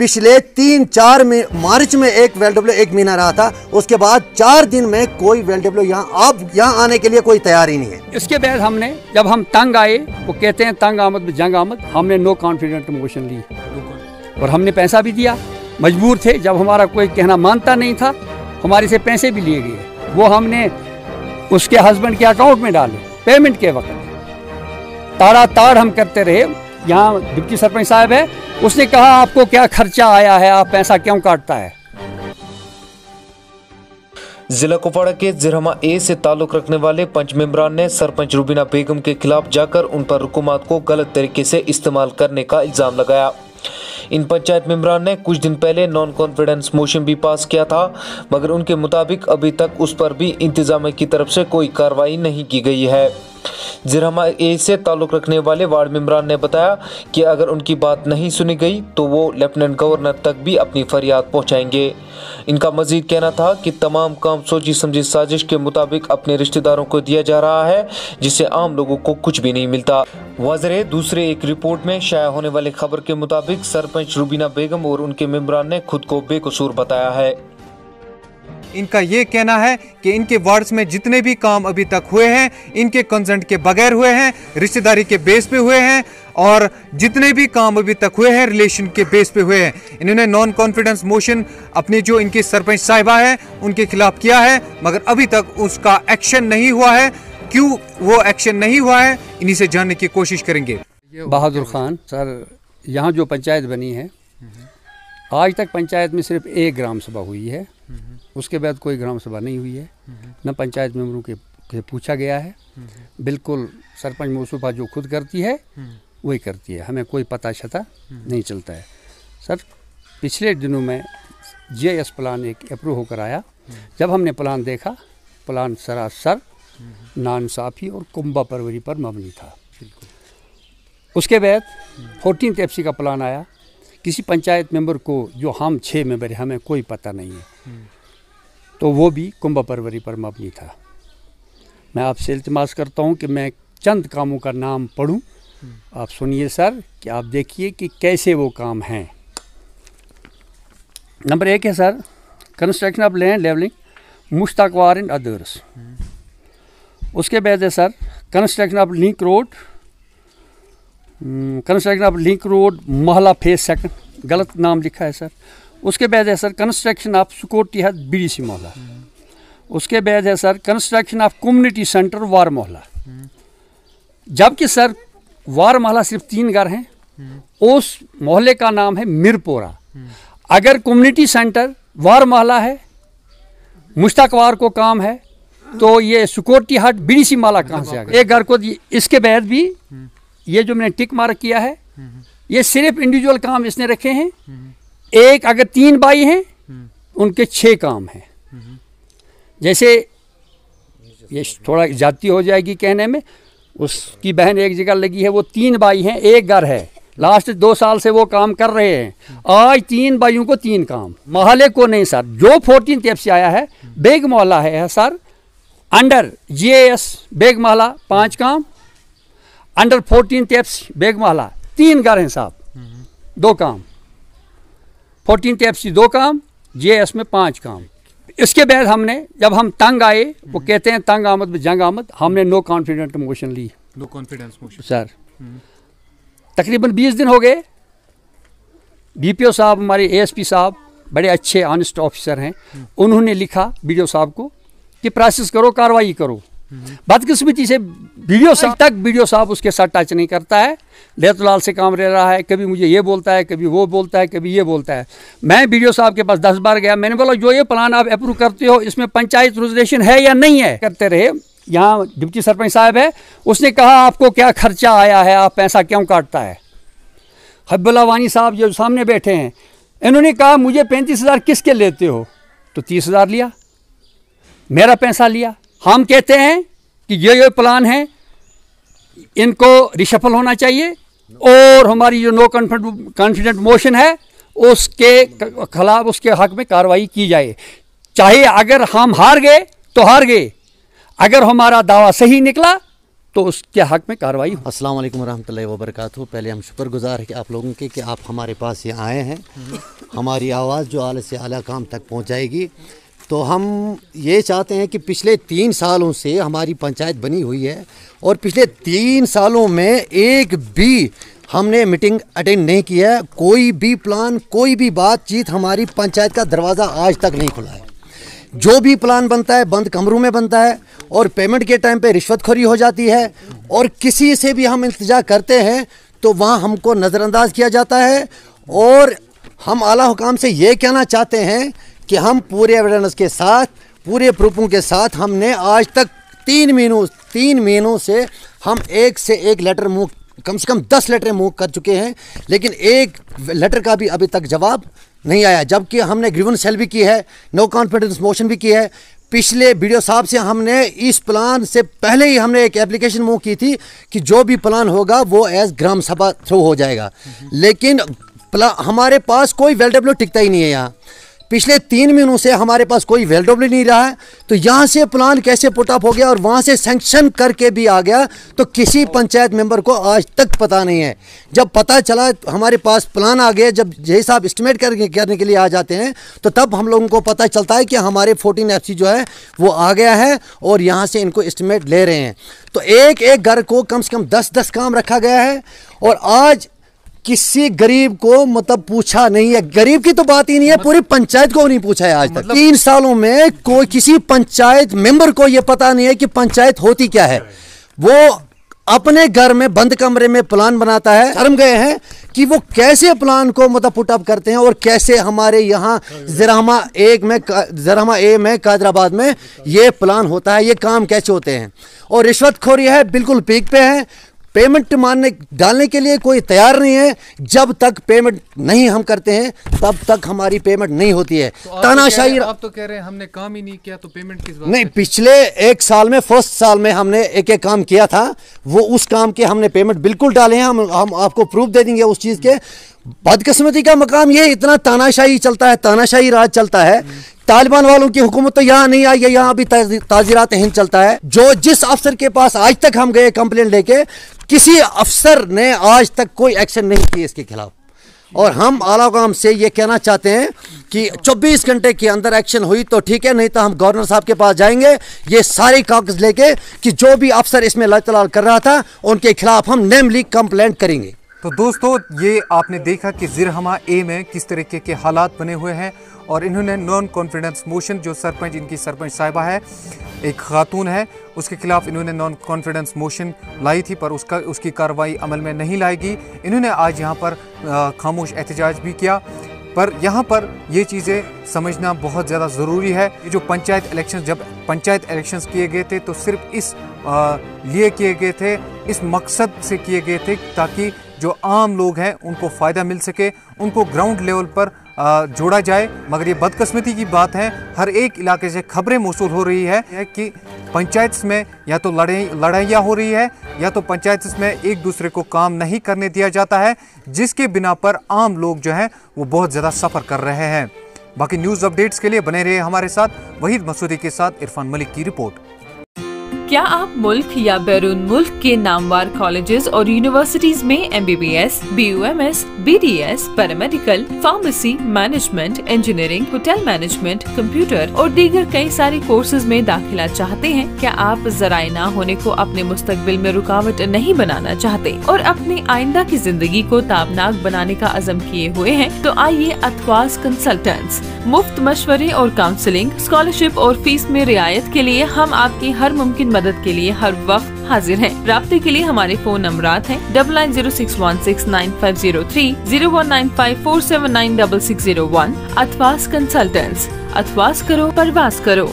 पिछले 3-4 मार्च में एक वेलडब्ल्यू 1 महीना रहा था, उसके बाद 4 दिन में कोई वेलडब्ल्यू यहाँ आने के लिए कोई तैयार ही नहीं है। इसके बाद हमने जब हम तंग आए, वो कहते हैं तंग आमद में जंग आमद, हमने नो कॉन्फिडेंट मोशन ली और हमने पैसा भी दिया, मजबूर थे। जब हमारा कोई कहना मानता नहीं था, हमारे से पैसे भी लिए गए, वो हमने उसके हस्बैंड के अकाउंट में डाले। पेमेंट के वक्त ताड़ हम करते रहे। यहाँ डिप्टी सरपंच साहब है, उसने कहा आपको क्या खर्चा आया है, आप पैसा क्यों काटता है। जिला कुपवाड़ा के जिरहमा ए से ताल्लुक रखने वाले पंच मेंबरान ने सरपंच रुबीना बेगम के खिलाफ जाकर उन पर हुकूमत को गलत तरीके से इस्तेमाल करने का इल्जाम लगाया। इन पंचायत मेंबरान ने कुछ दिन पहले नॉन कॉन्फिडेंस मोशन भी पास किया था, मगर उनके मुताबिक अभी तक उस पर भी इंतजामिया की तरफ से कोई कार्रवाई नहीं की गई है। जिरहमा ए से ताल्लुक रखने वाले वार्ड मेंबरान ने बताया कि अगर उनकी बात नहीं सुनी गई तो वो लेफ्टिनेंट गवर्नर तक भी अपनी फरियाद पहुंचाएंगे। इनका मजीद कहना था कि तमाम काम सोची समझी साजिश के मुताबिक अपने रिश्तेदारों को दिया जा रहा है, जिससे आम लोगों को कुछ भी नहीं मिलता। वाज़ेह दूसरे एक रिपोर्ट में शाया होने वाली खबर के मुताबिक सरपंच रुबीना बेगम और उनके मेंबरान ने खुद को बेकसूर बताया है। इनका ये कहना है कि इनके वार्ड्स में जितने भी काम अभी तक हुए हैं, इनके कंसेंट के बगैर हुए हैं, रिश्तेदारी के बेस पे हुए हैं, और जितने भी काम अभी तक हुए हैं रिलेशन के बेस पे हुए हैं। इन्होंने नॉन कॉन्फिडेंस मोशन अपनी जो इनकी सरपंच साहिबा है उनके खिलाफ किया है, मगर अभी तक उसका एक्शन नहीं हुआ है। क्यों वो एक्शन नहीं हुआ है, इन्हीं से जानने की कोशिश करेंगे। बहादुर खान सर, यहाँ जो पंचायत बनी है, आज तक पंचायत में सिर्फ एक ग्राम सभा हुई है, उसके बाद कोई ग्राम सभा नहीं हुई है, न पंचायत मेंबरों के पूछा गया है। बिल्कुल सरपंच मौसूफा जो खुद करती है वही करती है, हमें कोई पता छता नहीं चलता है। सर पिछले दिनों में GIS प्लान एक अप्रूव होकर आया। जब हमने प्लान देखा, प्लान सरासर नाइंसाफ़ी और कुंभा परवरी पर मबनी था। उसके बाद 14th FC का प्लान आया। किसी पंचायत मेंबर को, जो हम 6 मेंबर हैं, हमें कोई पता नहीं है, तो वो भी कुंभा परवरी पर मबनी था। मैं आपसे इल्तिमास करता हूँ कि मैं चंद कामों का नाम पढ़ूँ, आप सुनिए सर, कि आप देखिए कि कैसे वो काम हैं। नंबर 1 है sir, construction of land levelling Mushtaqwar and others. उसके बाद है sir construction of link road Mahla phase 2, गलत नाम लिखा है सर। उसके बाद है sir construction of security hut BDC Mohalla. उसके बाद है sir construction of community centre War Mohalla. जबकि सर वार मोहल्ला सिर्फ 3 घर हैं, उस मोहल्ले का नाम है मिरपोरा। अगर कम्युनिटी सेंटर वार मोहल्ला है, मुश्ताकवार को काम है, तो ये सिक्योरिटी हट BDC मोहल्ला कहाँ से आ गया? एक घर को। इसके बाद भी ये जो मैंने टिक मार्क किया है, ये सिर्फ इंडिविजुअल काम इसने रखे हैं। एक अगर 3 भाई हैं, उनके 6 काम हैं। जैसे ये थोड़ा जाती हो जाएगी कहने में, उसकी बहन एक जगह लगी है, वो 3 भाई हैं, एक घर है, लास्ट 2 साल से वो काम कर रहे हैं। आज 3 भाइयों को 3 काम, मोहल्ले को नहीं सर। जो 14th FC आया है, बेग मोहल्ला है सर, अंडर GIS बेग मोहल्ला 5 काम, अंडर 14th FC बेग मोहल्ला 3 घर हैं साहब, 2 काम। 14th FC 2 काम, GIS में 5 काम। इसके बाद हमने जब हम तंग आए, वो कहते हैं तंग आमद में जंग आमद, हमने नो कॉन्फिडेंट मोशन ली। नो कॉन्फिडेंस मोशन सर तकरीबन 20 दिन हो गए। BPO साहब, हमारे ASP साहब बड़े अच्छे ऑनेस्ट ऑफिसर हैं, उन्होंने लिखा BDO साहब को कि प्रोसेस करो, कार्रवाई करो। बदकिस्मती से BDO साहब उसके साथ टच नहीं करता है, लेतलाल से काम रह रहा है। कभी मुझे ये बोलता है, कभी वो बोलता है, कभी ये बोलता है। मैं BDO साहब के पास 10 बार गया, मैंने बोला जो ये प्लान आप अप्रूव करते हो, इसमें पंचायत रेजुलेशन है या नहीं है? करते रहे। यहाँ डिप्टी सरपंच साहब है, उसने कहा आपको क्या खर्चा आया है, आप पैसा क्यों काटता है। हब्बुल्ला वानी साहब जो सामने बैठे हैं, इन्होंने कहा मुझे 35,000 किसके लेते हो, तो 30,000 लिया, मेरा पैसा लिया। हम कहते हैं कि ये प्लान है, इनको रिशफल होना चाहिए, और हमारी जो नो कॉन्फिडेंट मोशन है उसके खिलाफ, उसके हक में कार्रवाई की जाए। चाहे अगर हम हार गए तो हार गए, अगर हमारा दावा सही निकला तो उसके हक में कार्रवाई हो। अस्सलाम वालेकुम रहमतुल्लाहि व बरकातहू। पहले हम शुक्रगुजार हैं कि आप लोगों के कि आप हमारे पास यहाँ आए हैं, हमारी आवाज़ जो आला से आला काम तक पहुँचाएगी। तो हम ये चाहते हैं कि पिछले 3 सालों से हमारी पंचायत बनी हुई है और पिछले 3 सालों में एक भी हमने मीटिंग अटेंड नहीं किया है। कोई भी प्लान, कोई भी बातचीत, हमारी पंचायत का दरवाज़ा आज तक नहीं खुला है। जो भी प्लान बनता है बंद कमरों में बनता है और पेमेंट के टाइम पे रिश्वतखोरी हो जाती है और किसी से भी हम इल्तिजा करते हैं तो वहाँ हमको नज़रअंदाज किया जाता है। और हम आला हुकाम से ये कहना चाहते हैं कि हम पूरे एविडेंस के साथ, पूरे प्रूफों के साथ हमने आज तक 3 महीनों से हम एक से एक लेटर मूव, कम से कम 10 लेटर मूव कर चुके हैं, लेकिन एक लेटर का भी अभी तक जवाब नहीं आया। जबकि हमने ग्रीवेंस सेल भी की है, नो कॉन्फिडेंस मोशन भी की है। पिछले वीडियो साहब से हमने इस प्लान से पहले ही हमने एक एप्लीकेशन मूव की थी कि जो भी प्लान होगा वो एज ग्राम सभा थ्रू हो जाएगा, लेकिन हमारे पास कोई वेलडब्ल्यू टिकता ही नहीं है। यहाँ पिछले 3 महीनों से हमारे पास कोई वेलडब्ल्यू नहीं रहा है। तो यहाँ से प्लान कैसे पुटअप हो गया और वहाँ से सैंक्शन करके भी आ गया, तो किसी पंचायत मेंबर को आज तक पता नहीं है। जब पता चला हमारे पास प्लान आ गए, जब जय साहब एस्टिमेट करने के लिए आ जाते हैं तो तब हम लोगों को पता चलता है कि हमारे 14 FC जो है वो आ गया है और यहाँ से इनको एस्टिमेट ले रहे हैं। तो एक एक घर को कम से कम 10-10 काम रखा गया है और आज किसी गरीब को मतलब पूछा नहीं है। गरीब की तो बात ही नहीं है, पूरी पंचायत को नहीं पूछा है आज तक। 3 सालों में कोई किसी पंचायत मेंबर को यह पता नहीं है कि पंचायत होती क्या है। वो अपने घर में बंद कमरे में प्लान बनाता है। शर्म गए हैं कि वो कैसे प्लान को मतलब पुटअप करते हैं और कैसे हमारे यहाँ ज़रामा ए में कादराबाद में ये प्लान होता है, ये काम कैसे होते हैं। और रिश्वतखोरी है, बिल्कुल पीक पे है। पेमेंट डालने के लिए कोई तैयार नहीं है। जब तक पेमेंट नहीं हम करते हैं तब तक हमारी पेमेंट नहीं होती है। तो तानाशाही आप तो कह रहे हैं हमने काम ही नहीं किया, तो पेमेंट किस बात नहीं, पिछले 1 साल में, फर्स्ट साल में हमने एक काम किया था, वो उस काम के हमने पेमेंट बिल्कुल डाले हैं। हम आपको प्रूफ दे देंगे उस चीज़ के। बदकिस्मती का मकाम ये, इतना तानाशाही चलता है, तानाशाही राज चलता है। तालिबान वालों की हुकूमत तो यहाँ नहीं आई है, यहाँ अभी ताजीरात हिंद चलता है। जो जिस अफसर के पास आज तक हम गए कंप्लेंट लेके, किसी अफसर ने आज तक कोई एक्शन नहीं किया इसके खिलाफ। और हम आला हुकाम से ये कहना चाहते हैं कि 24 घंटे के अंदर एक्शन हुई तो ठीक है, नहीं तो हम गवर्नर साहब के पास जाएंगे ये सारे कागज लेके कि जो भी अफसर इसमें लातलाल कर रहा था उनके खिलाफ हम नेमली कंप्लेंट करेंगे। तो दोस्तों, ये आपने देखा कि ज़िरहमा ए में किस तरीके के हालात बने हुए हैं और इन्होंने नॉन कॉन्फिडेंस मोशन, जो सरपंच, इनकी सरपंच साहिबा है, एक खातून है, उसके खिलाफ इन्होंने नॉन कॉन्फिडेंस मोशन लाई थी, पर उसकी कार्रवाई अमल में नहीं लाएगी। इन्होंने आज यहाँ पर खामोश एहतजाज भी किया। पर यहाँ पर ये चीज़ें समझना बहुत ज़्यादा ज़रूरी है। ये जो पंचायत इलेक्शन, जब पंचायत इलेक्शंस किए गए थे तो सिर्फ इस लिए किए गए थे, इस मकसद से किए गए थे ताकि जो आम लोग हैं उनको फ़ायदा मिल सके, उनको ग्राउंड लेवल पर जोड़ा जाए। मगर ये बदकिस्मती की बात है, हर एक इलाके से खबरें मौसूल हो रही है कि पंचायत में या तो लड़ाइयाँ हो रही है या तो पंचायत में एक दूसरे को काम नहीं करने दिया जाता है, जिसके बिना पर आम लोग जो हैं वो बहुत ज़्यादा सफ़र कर रहे हैं। बाकी न्यूज़ अपडेट्स के लिए बने रहिए हमारे साथ। वहीद मसूदी के साथ इरफान मलिक की रिपोर्ट। क्या आप मुल्क या बैरून मुल्क के नामवार कॉलेजेस और यूनिवर्सिटीज में MBBS, BUMS, BDS, paramedical, pharmacy, management, engineering, hotel management, computer और दीगर कई सारे कोर्सेज में दाखिला चाहते हैं? क्या आप ज़राए ना होने को अपने मुस्तकबिल में रुकावट नहीं बनाना चाहते और अपनी आइंदा की जिंदगी को ताबनाक बनाने का अज़म किए हुए हैं? तो आइए अतवास कंसल्टेंट्स मुफ्त मशवरे और काउंसलिंग, स्कॉलरशिप और फीस में रियायत के लिए हम आपकी हर मुमकिन मदद के लिए हर वक्त हाजिर हैं। राब्ते के लिए हमारे फोन नंबरात हैं 9906169503, 019547966001। अतवास कंसल्टेंट्स, अतवास करो, परवास करो।